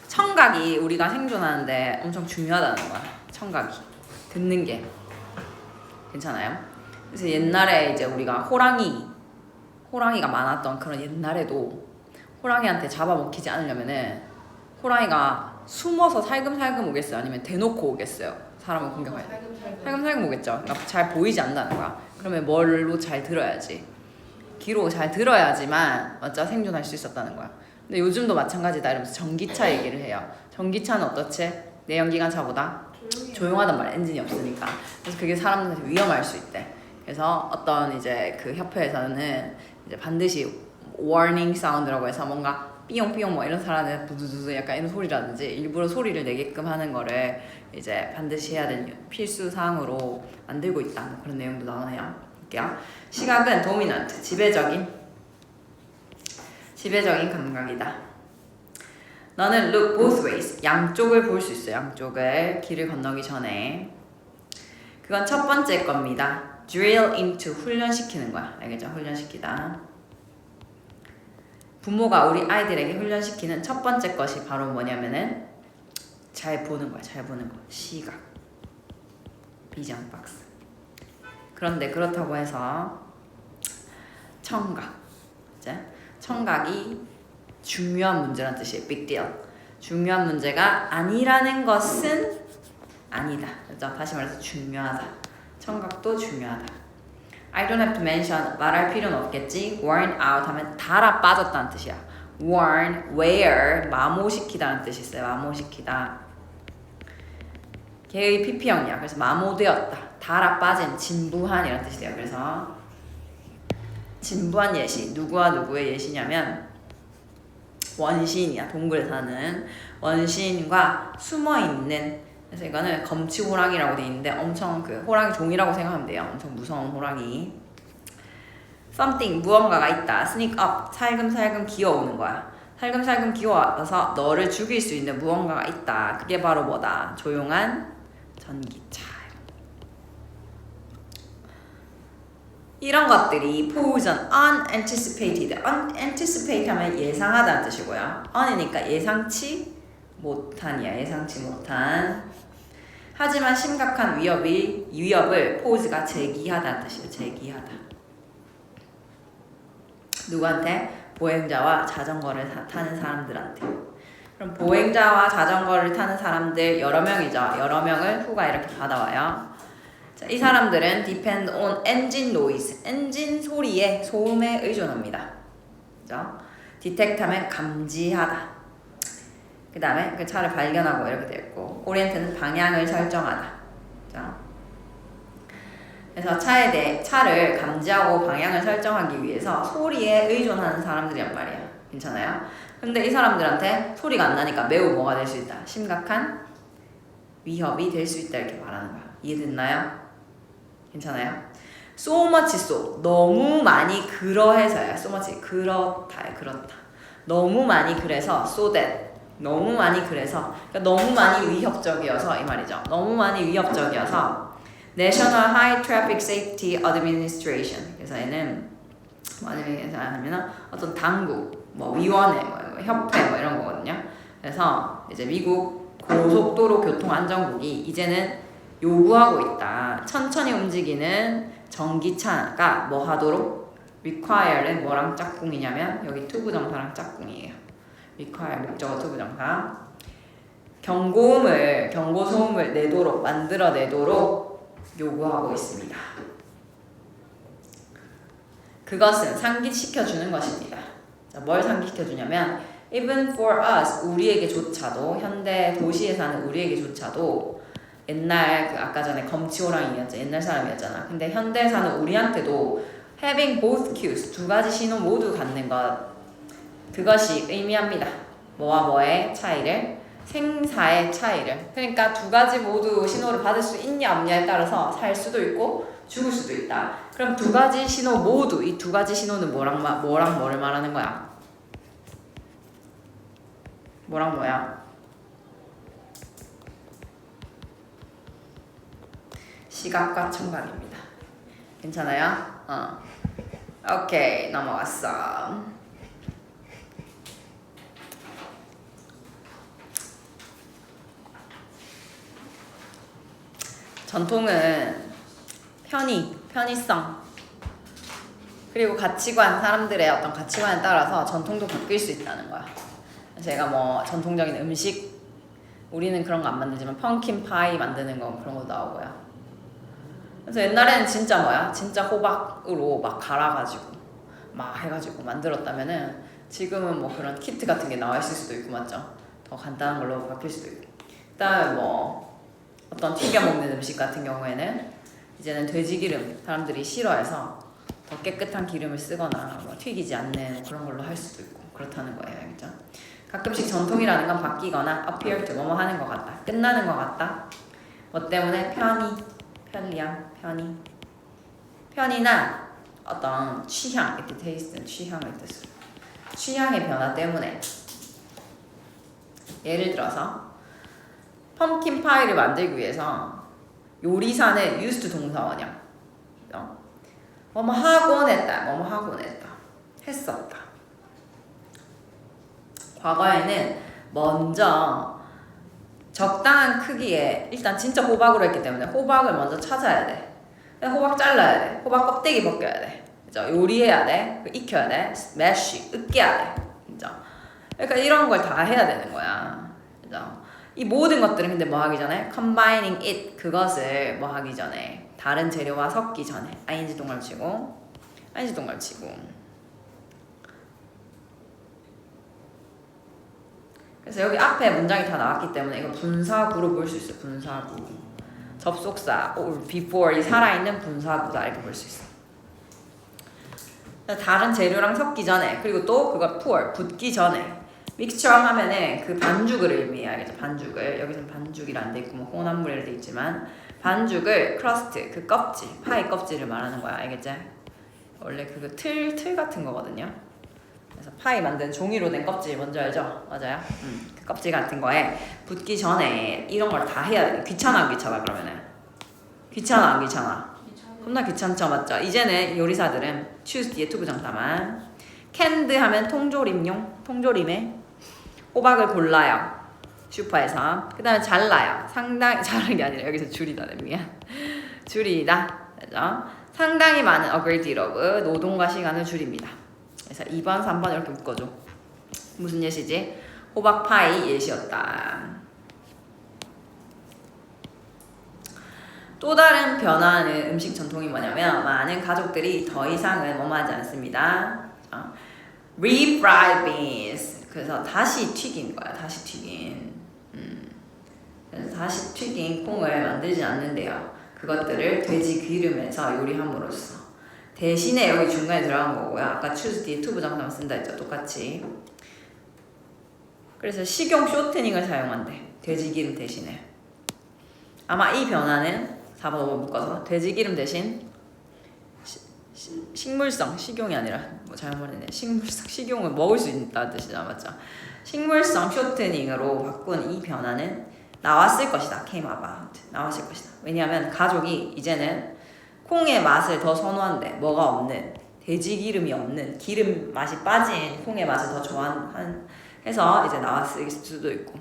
청각이 우리가 생존하는데 엄청 중요하다는 거야. 청각이 듣는 게 괜찮아요? 그래서 옛날에 이제 우리가 호랑이가 많았던 그런 옛날에도 호랑이한테 잡아먹히지 않으려면은 호랑이가 숨어서 살금살금 오겠어요? 아니면 대놓고 오겠어요? 사람을 공격할 때 살금살금 오겠죠. 그러니까 잘 보이지 않는다는 거야. 그러면 뭘로 잘 들어야지? 귀로 잘 들어야지만 맞죠? 생존할 수 있었다는 거야. 근데 요즘도 마찬가지다 이러면서 전기차 얘기를 해요. 전기차는 어떻지? 내연기관차보다 조용하단 말이야. 엔진이 없으니까. 그래서 그게 사람들한테 위험할 수 있대. 그래서 어떤 이제 그 협회에서는 이제 반드시 warning 사운드라고 해서 뭔가 삐용삐용 뭐 이런 사람은 부두두두 약간 이런 소리라든지 일부러 소리를 내게끔 하는 거를 이제 반드시 해야 되는 필수 사항으로 만들고 있다. 뭐 그런 내용도 나오네요. 볼게요. 시각은 도미넌트, 지배적인 감각이다. 너는 look both ways, 양쪽을 볼 수 있어. 양쪽을 길을 건너기 전에. 그건 첫 번째 겁니다. drill into, 훈련시키는 거야. 알겠죠? 훈련시키다. 부모가 우리 아이들에게 훈련시키는 첫 번째 것이 바로 뭐냐면은 잘 보는 거야. 잘 보는 거. 시각. 비전 박스. 그런데 그렇다고 해서 청각. 이제 청각이 중요한 문제란 뜻이에요. big deal. 중요한 문제가 아니라는 것은 아니다. 그렇죠? 다시 말해서 중요하다. 청각도 중요하다. I don't have to mention, 말할 필요는 없겠지. worn out 하면 달아 빠졌다는 뜻이야. worn, wear, 마모시키다는 뜻이 있어요. 마모시키다. 걔의 PP형이야. 그래서 마모되었다. 달아 빠진, 진부한 이런 뜻이에요. 그래서 진부한 예시. 누구와 누구의 예시냐면 원시인이야. 동굴에 사는 원시인과 숨어있는, 그래서 이거는 검치호랑이라고 돼 있는데 엄청 그 호랑이 종이라고 생각하면 돼요. 엄청 무서운 호랑이. something, 무언가가 있다. sneak up, 살금살금 기어오는 거야. 살금살금 기어와서 너를 죽일 수 있는 무언가가 있다. 그게 바로 뭐다? 조용한 전기차. 이런 것들이 pose on unanticipated. unanticipated 하면 예상하다는 뜻이고요. on이니까 예상치 못한이야. 예상치 못한. 하지만 심각한 위협을 포즈가 제기하다는 뜻이에요. 제기하다. 누구한테? 보행자와 자전거를 타는 사람들한테. 그럼 보행자와 자전거를 타는 사람들 여러 명이죠. 여러 명을 후가 이렇게 받아와요. 자, 이 사람들은 depend on engine noise. 엔진 소리에, 소음에 의존합니다. 그죠? detect 하면 감지하다. 그 다음에 그 차를 발견하고 이렇게 되어 있고, 오리엔트는 방향을 설정하다. 그죠? 그래서 차를 감지하고 방향을 설정하기 위해서 소리에 의존하는 사람들이란 말이야. 괜찮아요? 근데 이 사람들한테 소리가 안 나니까 매우 뭐가 될 수 있다? 심각한 위협이 될 수 있다. 이렇게 말하는 거야. 이해됐나요? 괜찮아요? so much so. 너무 많이 그러해서야. so much 그렇다. 너무 많이 그래서 so that. 너무 많이 그래서, 그러니까 너무 많이 위협적이어서 이 말이죠. 너무 많이 위협적이어서 National High Traffic Safety Administration. 그래서 얘는 뭐 하면 어떤 당국, 뭐 위원회, 뭐 협회 뭐 이런 거거든요. 그래서 이제 미국 고속도로 교통안전국이 이제는 요구하고 있다. 천천히 움직이는 전기차가 뭐 하도록? require는 뭐랑 짝꿍이냐면 여기 투부정사랑 짝꿍이에요. require 목적어 투부정사. 경고소음을 만들어내도록 요구하고 있습니다. 그것은 상기시켜주는 것입니다. 자, 뭘 상기시켜주냐면 even for us, 우리에게조차도, 현대 도시에 사는 우리에게조차도, 옛날 그 아까 전에 검치호랑이였죠. 옛날 사람이었잖아. 근데 현대에 사는 우리한테도 having both cues, 두 가지 신호 모두 갖는 것, 그것이 의미합니다. 뭐와 뭐의 차이를? 생사의 차이를. 그러니까 두 가지 모두 신호를 받을 수 있냐 없냐에 따라서 살 수도 있고 죽을 수도 있다. 그럼 두 가지 신호 모두, 이 두 가지 신호는 뭐랑 뭐를 말하는 거야? 뭐랑 뭐야? 시각과 청각입니다. 괜찮아요? 오케이, 넘어갔어. 전통은 편의성 그리고 가치관, 사람들의 어떤 가치관에 따라서 전통도 바뀔 수 있다는 거야. 제가 뭐 전통적인 음식 우리는 그런 거 안 만들지만 펌킨 파이 만드는 거 그런 거 나오고요. 그래서 옛날에는 진짜 뭐야? 진짜 호박으로 막 갈아가지고 막 해가지고 만들었다면은 지금은 뭐 그런 키트 같은 게 나와 있을 수도 있고 맞죠? 더 간단한 걸로 바뀔 수도 있고. 그다음에 뭐 어떤 튀겨 먹는 음식 같은 경우에는 이제는 돼지 기름 사람들이 싫어해서 더 깨끗한 기름을 쓰거나 뭐 튀기지 않는 그런 걸로 할 수도 있고 그렇다는 거예요, 알겠죠? 가끔씩 전통이라는 건 바뀌거나 appear to 뭐뭐 하는 것 같다, 끝나는 것 같다. 뭐 때문에 편리함, 편이나 어떤 취향, 이때 테이스트는 취향을 뜻으로 취향의 변화 때문에 예를 들어서 펌킨 파이를 만들기 위해서 요리사는 used 동사원형 뭐뭐 하곤 했다, 뭐뭐 하곤 했다, 했었다. 과거에는 먼저 적당한 크기에 일단 진짜 호박으로 했기 때문에 호박을 먼저 찾아야 돼. 호박 잘라야 돼. 호박 껍데기 벗겨야 돼. 그죠? 요리해야 돼. 익혀야 돼. 매쉬, 으깨야 돼. 그죠? 그러니까 이런 걸 다 해야 되는 거야. 그죠? 이 모든 것들은 근데 뭐 하기 전에 combining it 그것을 뭐 하기 전에 다른 재료와 섞기 전에 ing 동그라미 치고 그래서 여기 앞에 문장이 다 나왔기 때문에 이거 분사구로 볼 수 있어요. 분사구 접속사 or before 이 살아있는 분사구다 이렇게 볼 수 있어. 다른 재료랑 섞기 전에 그리고 또 그걸 pour 붓기 전에 믹스처 하면은 그 반죽을 의미해요. 알겠죠? 반죽을 여기서는 반죽이라 안 돼 있고 뭐 혼합물이라 돼 있지만 반죽을 크러스트 그 껍질 파이 껍질을 말하는 거야. 알겠지? 원래 그거 틀 같은 거거든요. 그래서 파이 만든 종이로 된 껍질 뭔지 알죠? 맞아요? 그 껍질 같은 거에 붓기 전에 이런 걸 다 해야 돼. 귀찮아 안 귀찮아 그러면은? 귀찮아 안 귀찮아? 겁나 귀찮죠 맞죠? 이제는 요리사들은 choose 뒤에 to 부정사만 caned 하면 통조림에 호박을 골라요. 슈퍼에서. 그 다음에 잘라요. 상당히 자르는 게 아니라 여기서 줄이다 미안. 줄이다. 그죠? 상당히 많은 a great deal of 노동과 시간을 줄입니다. 그래서 2번, 3번 이렇게 묶어줘. 무슨 예시지? 호박 파이 예시였다. 또 다른 변화하는 음식 전통이 뭐냐면 많은 가족들이 더 이상은 뭐뭐 하지 않습니다. refried beans. 그래서 다시 튀긴 거야. 다시 튀긴. 그래서 다시 튀긴 콩을 만들지 않는데요. 그것들을 돼지 기름에서 요리함으로써. 대신에 여기 중간에 들어간 거고요. 아까 choose 뒤에 to 부정사만 쓴다 했죠. 똑같이. 그래서 식용 쇼트닝을 사용한대. 돼지 기름 대신에. 아마 이 변화는 4번 5번 묶어서 돼지 기름 대신 식물성, 식용이 아니라 뭐 잘못했네. 식용을 먹을 수 있다는 뜻이잖아, 맞죠? 식물성 쇼트닝으로 바꾼 이 변화는 나왔을 것이다. came about. 나왔을 것이다. 왜냐하면 가족이 이제는 콩의 맛을 더 선호한대. 뭐가 없는, 돼지 기름이 없는, 기름 맛이 빠진 콩의 맛을 더 좋아해서 이제 나왔을 수도 있고,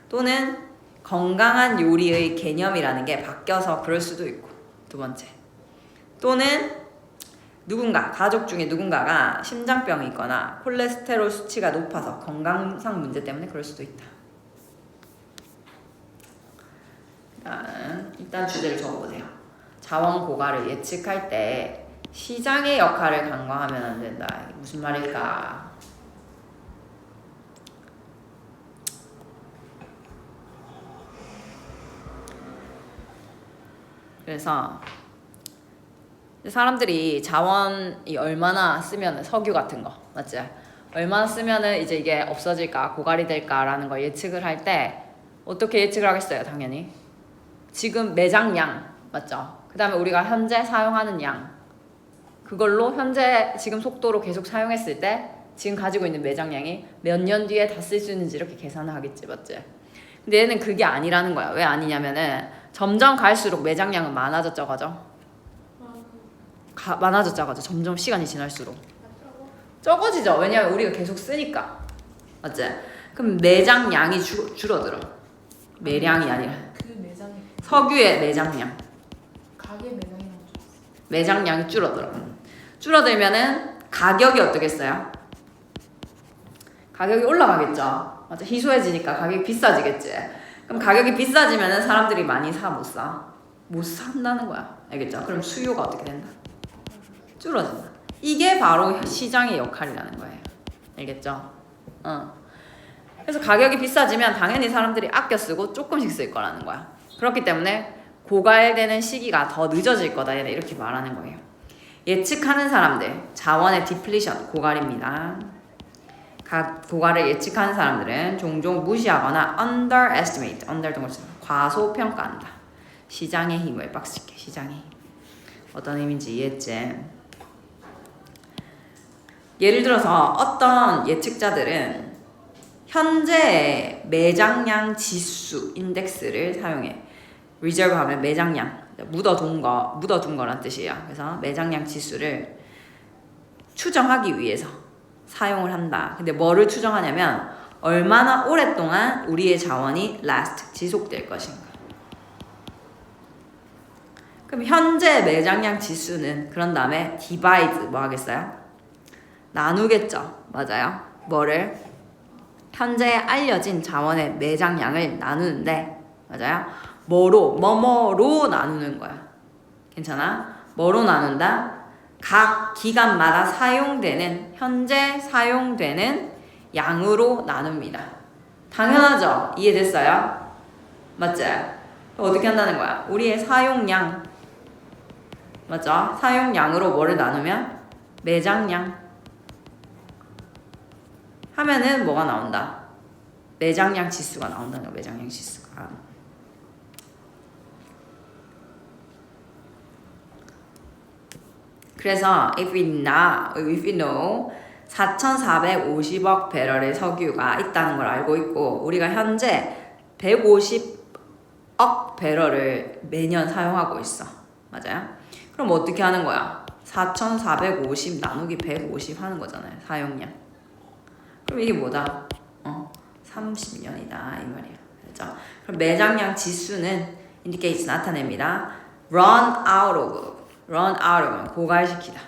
또는 건강한 요리의 개념이라는 게 바뀌어서 그럴 수도 있고, 두 번째. 또는 가족 중에 누군가가 심장병이 있거나 콜레스테롤 수치가 높아서 건강상 문제 때문에 그럴 수도 있다. 일단 주제를 적어보세요. 자원 고갈을 예측할 때 시장의 역할을 간과하면 안 된다. 이게 무슨 말일까? 그래서 사람들이 자원이 얼마나 쓰면 석유 같은 거 맞지? 얼마나 쓰면은 이제 이게 없어질까 고갈이 될까라는 걸 예측을 할 때 어떻게 예측을 하겠어요? 당연히 지금 매장량 맞죠? 그 다음에 우리가 현재 사용하는 양 그걸로 현재 지금 속도로 계속 사용했을 때 지금 가지고 있는 매장량이 몇 년 뒤에 다 쓸 수 있는지 이렇게 계산을 하겠지 맞지? 근데 얘는 그게 아니라는 거야. 왜 아니냐면은 점점 갈수록 매장량은 많아져 적어져 많아져 작아져. 점점 시간이 지날수록 적어지죠. 왜냐면 우리가 계속 쓰니까 맞지? 그럼 매장량이 줄어들어. 매량이 아니라 그 매장이 석유의 매장량 가게 매장량 매장량이 줄어들어. 줄어들면은 가격이 어떻겠어요? 가격이 올라가겠죠. 맞아. 희소해지니까 가격이 비싸지겠지. 그럼 가격이 비싸지면은 사람들이 많이 사, 못 사? 못 산다는 거야. 알겠죠? 그럼 수요가 어떻게 된다? 줄어든다. 이게 바로 시장의 역할이라는 거예요. 알겠죠? 그래서 가격이 비싸지면 당연히 사람들이 아껴 쓰고 조금씩 쓸 거라는 거야. 그렇기 때문에 고갈되는 시기가 더 늦어질 거다. 이렇게 말하는 거예요. 예측하는 사람들, 자원의 디플리션, 고갈입니다. 고갈을 예측하는 사람들은 종종 무시하거나 underestimate, 과소평가한다. 시장의 힘을 빡칠게, 시장의 힘. 어떤 의미인지 이해했지? 예를 들어서 어떤 예측자들은 현재의 매장량 지수 인덱스를 사용해. 리저브 하면 매장량, 묻어둔 거란 뜻이에요. 그래서 매장량 지수를 추정하기 위해서 사용을 한다. 근데 뭐를 추정하냐면 얼마나 오랫동안 우리의 자원이 지속될 것인가. 그럼 현재 매장량 지수는 그런 다음에 divide 뭐 하겠어요? 나누겠죠. 맞아요. 뭐를? 현재 알려진 자원의 매장량을 나누는데 맞아요? 뭐로 나누는 거야. 괜찮아? 뭐로 나눈다? 각 기간마다 현재 사용되는 양으로 나눕니다. 당연하죠? 이해됐어요? 맞지? 어떻게 한다는 거야? 우리의 사용량, 맞죠? 사용량으로 뭐를 나누면? 매장량 하면은 뭐가 나온다? 매장량 지수가 나온다는 거야. 매장량 지수가. 그래서 if we know 4,450억 배럴의 석유가 있다는 걸 알고 있고 우리가 현재 150억 배럴을 매년 사용하고 있어. 맞아요? 그럼 어떻게 하는 거야? 4,450 나누기 150 하는 거잖아요. 사용량. 그럼 이게 뭐다? 30년이다 이 말이야. 그렇죠? 그럼 매장량 지수는 indicates 나타냅니다. run out of 고갈시키다.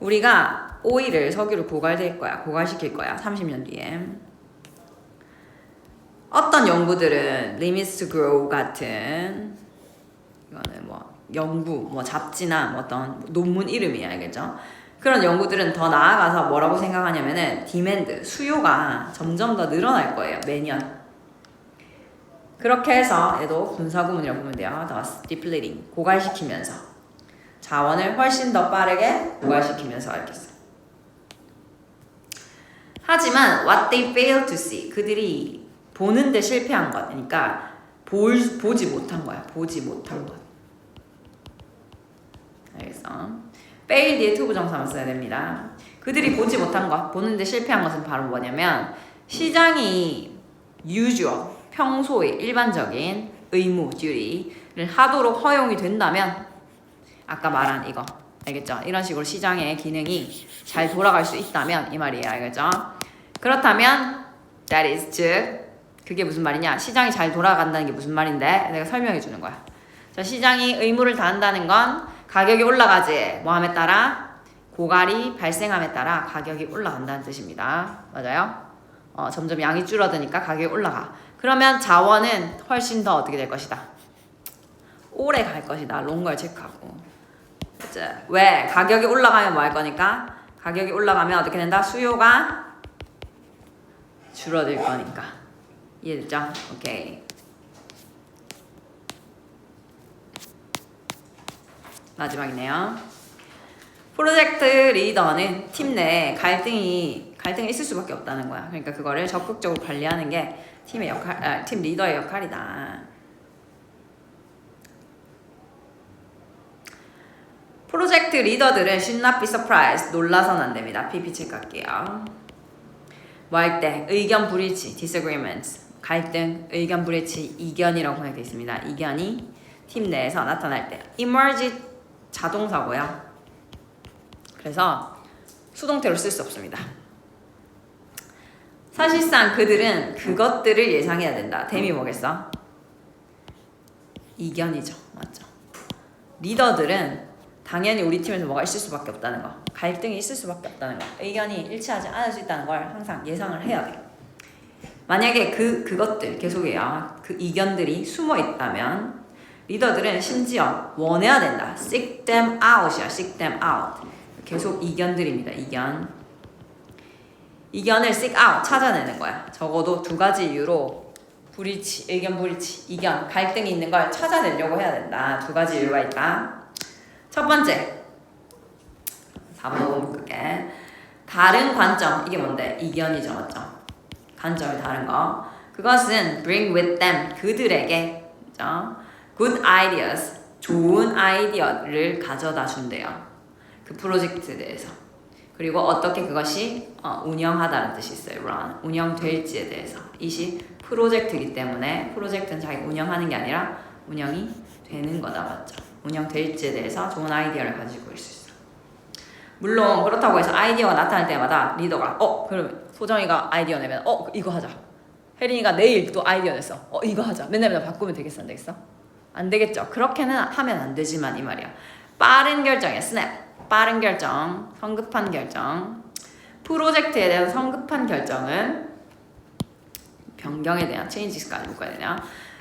우리가 석유를 고갈시킬 거야. 30년 뒤에. 어떤 연구들은 limits to grow 같은 이거는 연구, 잡지나 어떤 논문 이름이야, 알겠죠? 그런 연구들은 더 나아가서 뭐라고 생각하냐면은 디맨드, 수요가 점점 더 늘어날 거예요, 매년. 그렇게 해서 얘도 분사구문이라고 보면 돼요. thus depleting, 고갈시키면서 자원을 훨씬 더 빠르게 고갈시키면서 알겠어. 하지만 what they fail to see, 그들이 보는데 실패한 것, 그러니까 보지 못한 거야. 보지 못한 것. 알겠어? fail 뒤에 to 부정사만 써야 됩니다. 그들이 보지 못한 것, 보는데 실패한 것은 바로 뭐냐면 시장이 usual, 평소의 일반적인 의무, duty를 하도록 허용이 된다면 아까 말한 이거 알겠죠? 이런 식으로 시장의 기능이 잘 돌아갈 수 있다면 이 말이에요. 알겠죠? 그렇다면 that is 즉 그게 무슨 말이냐? 시장이 잘 돌아간다는 게 무슨 말인데 내가 설명해 주는 거야. 자, 시장이 의무를 다한다는 건 가격이 올라가지. 뭐함에 따라? 고갈이 발생함에 따라 가격이 올라간다는 뜻입니다. 맞아요? 점점 양이 줄어드니까 가격이 올라가. 그러면 자원은 훨씬 더 어떻게 될 것이다? 오래 갈 것이다. 롱걸 체크하고. 그치? 왜? 가격이 올라가면 뭐 할 거니까? 가격이 올라가면 어떻게 된다? 수요가 줄어들 거니까. 이해됐죠? 오케이. 마지막이네요. 프로젝트 리더는 팀 내에 갈등이 있을 수밖에 없다는 거야. 그러니까 그거를 적극적으로 관리하는 게 팀 리더의 역할이다. 프로젝트 리더들은 should not be surprised. 놀라서는 안 됩니다. PP 체크할게요. 뭐 할 때? 의견 불일치, disagreements. 갈등, 의견 불일치, 이견이라고 번역되어 있습니다. 이견이 팀 내에서 나타날 때. emerge 자동사고요. 그래서 수동태로 쓸 수 없습니다. 사실상 그들은 그것들을 예상해야 된다. 댐이 뭐겠어? 이견이죠. 맞죠? 리더들은 당연히 우리 팀에서 뭐가 있을 수밖에 없다는 거, 갈등이 있을 수밖에 없다는 거, 의견이 일치하지 않을 수 있다는 걸 항상 예상을 해야 돼. 만약에 그것들 계속해요. 그 이견들이 숨어 있다면 리더들은 심지어 원해야 된다. seek them out이야. seek them out. 계속 이견들입니다. 이견을 seek out 찾아내는 거야. 적어도 두 가지 이유로 의견 불일치, 이견, 갈등이 있는 걸 찾아내려고 해야 된다. 두 가지 이유가 있다. 첫 번째, 4번 5번 볼게. 다른 관점, 이게 뭔데? 이견이죠, 맞죠? 관점이 다른 거. 그것은 bring with them, 그들에게, 그죠? good ideas, 좋은 아이디어를 가져다 준대요. 그 프로젝트에 대해서. 그리고 어떻게 그것이 운영하다는 뜻이 있어요. run, 운영될지에 대해서. 이시 프로젝트이기 때문에 프로젝트는 자기가 운영하는 게 아니라 운영이 되는 거다, 맞죠? 운영될지에 대해서 좋은 아이디어를 가지고 있을 수 있어. 물론 그렇다고 해서 아이디어가 나타날 때마다 리더가 그러면 소정이가 아이디어 내면 이거 하자. 혜린이가 내일 또 아이디어 냈어. 이거 하자. 맨날 바꾸면 되겠어, 안 되겠어? 안 되겠죠. 그렇게는 하면 안 되지만 이 말이야. 빠른 결정이야. 스냅. 빠른 결정, 성급한 결정. 프로젝트에 대한 성급한 결정은 변경에 대한 changes까지 묶어야 되냐?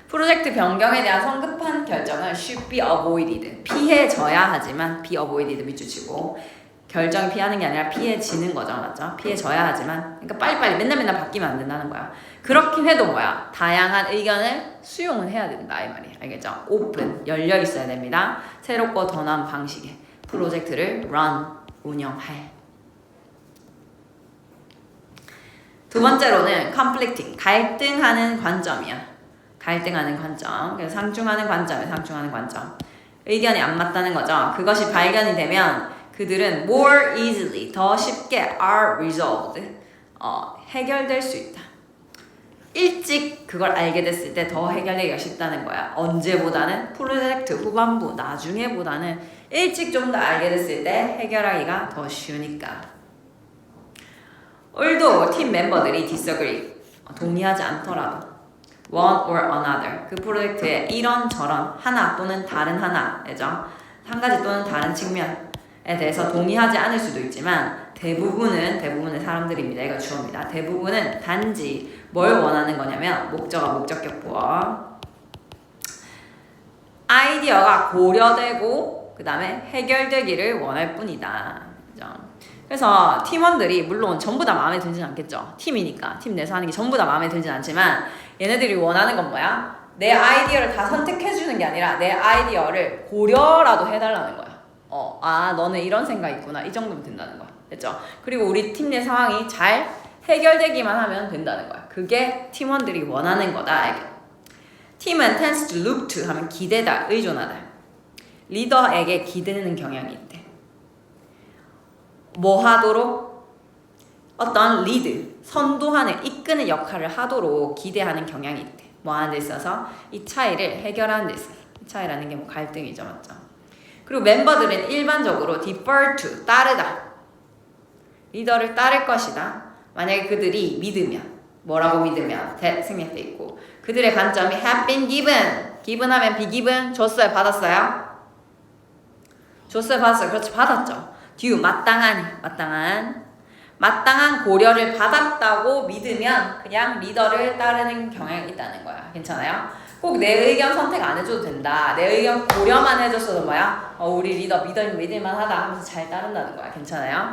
프로젝트 변경에 대한 성급한 결정은 should be avoided. 피해져야 하지만 be avoided 밑줄 치고 결정이 피하는 게 아니라 피해지는 거죠, 맞죠? 피해져야 하지만 그러니까 빨리빨리 맨날 바뀌면 안 된다는 거야. 그렇긴 해도 뭐야? 다양한 의견을 수용은 해야 된다 이 말이야. 알겠죠? open, 열려 있어야 됩니다. 새롭고 더 나은 방식의 프로젝트를 run, 운영할. 두 번째로는 conflicting, 갈등하는 관점이야. 갈등하는 관점. 그래서 상충하는 관점이야. 상충하는 관점. 의견이 안 맞다는 거죠. 그것이 발견이 되면 그들은 more easily, 더 쉽게 are resolved, 해결될 수 있다. 일찍 그걸 알게 됐을 때 더 해결하기가 쉽다는 거야. 언제보다는 프로젝트 후반부, 나중에보다는 일찍 좀 더 알게 됐을 때 해결하기가 더 쉬우니까. although 팀 멤버들이 disagree, 동의하지 않더라도 one or another, 그 프로젝트에 이런저런 하나 또는 다른 하나죠. 한 가지 또는 다른 측면에 대해서 동의하지 않을 수도 있지만 대부분의 사람들입니다. 이거 주어입니다. 대부분은 단지 뭘 원하는 거냐면 목적어, 목적격 보어. 아이디어가 고려되고 그 다음에 해결되기를 원할 뿐이다. 그죠? 그래서 팀원들이 물론 전부 다 마음에 들진 않겠죠. 팀이니까 팀 내에서 하는 게 전부 다 마음에 들진 않지만 얘네들이 원하는 건 뭐야? 내 아이디어를 다 선택해주는 게 아니라 내 아이디어를 고려라도 해달라는 거야. 너는 이런 생각 있구나. 이 정도면 된다는 거야. 됐죠? 그리고 우리 팀 내 상황이 잘 해결되기만 하면 된다는 거야. 그게 팀원들이 원하는 거다. 팀은 tends to look to 하면 기대다, 의존하다. 리더에게 기대는 경향이 있대. 뭐 하도록? 어떤 리드, 선도하는, 이끄는 역할을 하도록 기대하는 경향이 있대. 뭐 하는 데 있어서 이 차이를 해결하는 데 있어서. 이 차이라는 게 뭐 갈등이죠, 맞죠? 그리고 멤버들은 일반적으로 defer to, 따르다. 리더를 따를 것이다. 만약에 그들이 믿으면, 뭐라고 믿으면 생략돼 있고 그들의 관점이 have been given, given 하면 be given, 줬어요, 받았어요? 줬어요, 받았어요. 그렇지, 받았죠. due, 마땅한 고려를 받았다고 믿으면 그냥 리더를 따르는 경향이 있다는 거야. 괜찮아요? 꼭 내 의견 선택 안 해줘도 된다. 내 의견 고려만 해줬어도 뭐야? 우리 리더 믿을만 하다 하면서 잘 따른다는 거야. 괜찮아요?